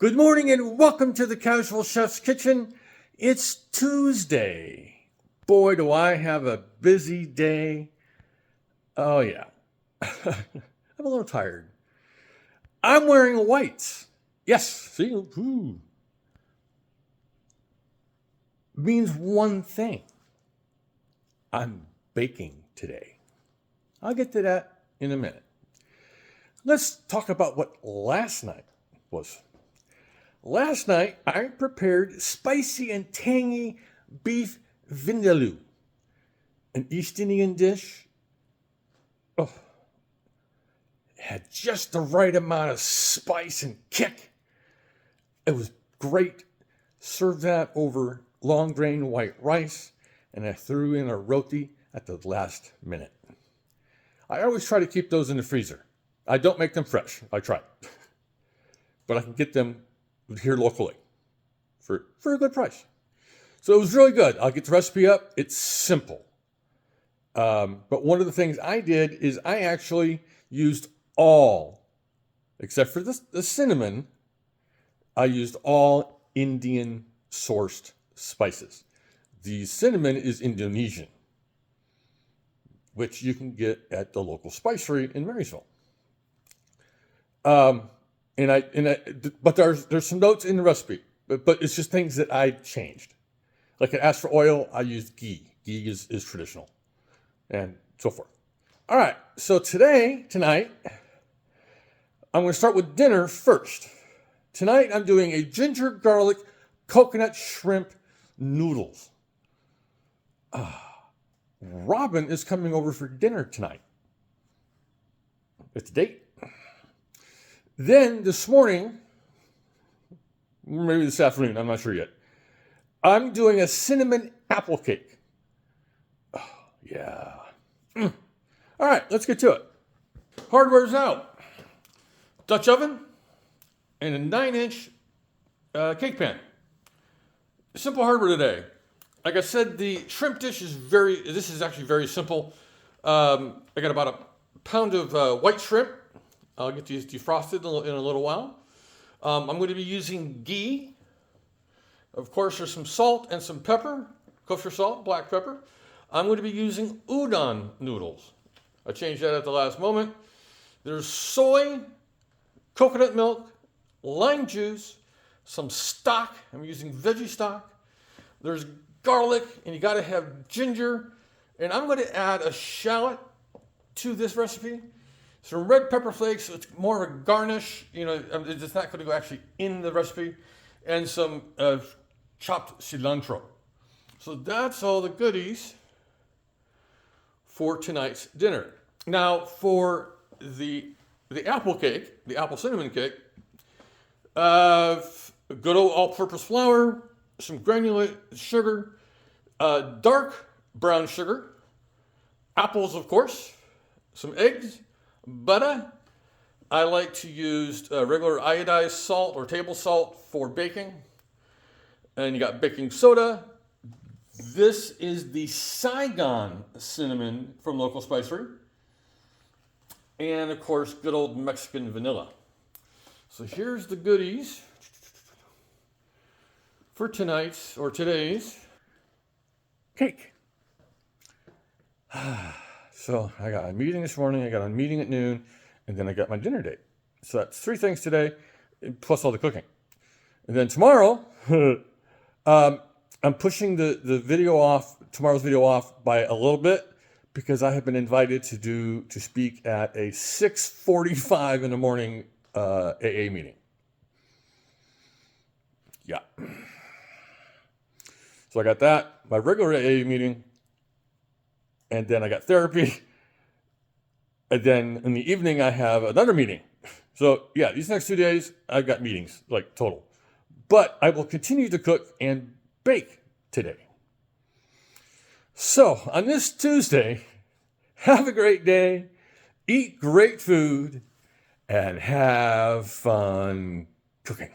Good morning and welcome to the Casual Chef's Kitchen. It's Tuesday. Boy, do I have a busy day. Oh yeah, I'm a little tired. I'm wearing whites. Yes, see, means one thing. I'm baking today. I'll get to that in a minute. Let's talk about what last night was. Last night, I prepared spicy and tangy beef vindaloo, an East Indian dish. Oh, it had just the right amount of spice and kick. It was great. Served that over long grain white rice, and I threw in a roti at the last minute. I always try to keep those in the freezer. I don't make them fresh. I try. But I can get them here locally for a good price. So it was really good. I'll get the recipe up. It's simple. But one of the things I did is I actually used all, except for the cinnamon, I used all Indian sourced spices. The cinnamon is Indonesian, which you can get at the local spicery in Marysville. But there's some notes in the recipe, but it's just things that I changed. Like I asked for oil, I used ghee. Ghee is traditional, and so forth. All right, so tonight, I'm going to start with dinner first. Tonight, I'm doing a ginger garlic coconut shrimp noodles. Robin is coming over for dinner tonight. It's a date. Then this morning, maybe this afternoon, I'm not sure yet, I'm doing a cinnamon apple cake. Oh, yeah. All right, let's get to it. Hardware's out. Dutch oven and a 9-inch cake pan. Simple hardware today. Like I said, the shrimp dish is actually very simple. I got about a pound of white shrimp. I'll get these defrosted in a little while. I'm going to be using ghee. Of course, there's some salt and some pepper, kosher salt, black pepper. I'm going to be using udon noodles. I changed that at the last moment. There's soy, coconut milk, lime juice, some stock. I'm using veggie stock. There's garlic, and you got to have ginger. And I'm going to add a shallot to this recipe. Some red pepper flakes, so it's more of a garnish. It's not going to go actually in the recipe. And some chopped cilantro. So that's all the goodies for tonight's dinner. Now for the apple cake, the apple cinnamon cake, good old all-purpose flour, some granulated sugar, dark brown sugar, apples, of course, some eggs, butter. I like to use regular iodized salt or table salt for baking. And you got baking soda. This is the Saigon cinnamon from local spicery. And of course, good old Mexican vanilla. So here's the goodies for tonight's or today's cake. So I got a meeting this morning, I got a meeting at noon, and then I got my dinner date. So that's 3 things today, plus all the cooking. And then tomorrow, I'm pushing tomorrow's video off by a little bit because I have been invited to speak at a 6:45 in the morning AA meeting. Yeah. So I got that, my regular AA meeting, and then I got therapy. And then in the evening, I have another meeting. So yeah, these next 2 days, I've got meetings, like total. But I will continue to cook and bake today. So on this Tuesday, have a great day, eat great food, and have fun cooking.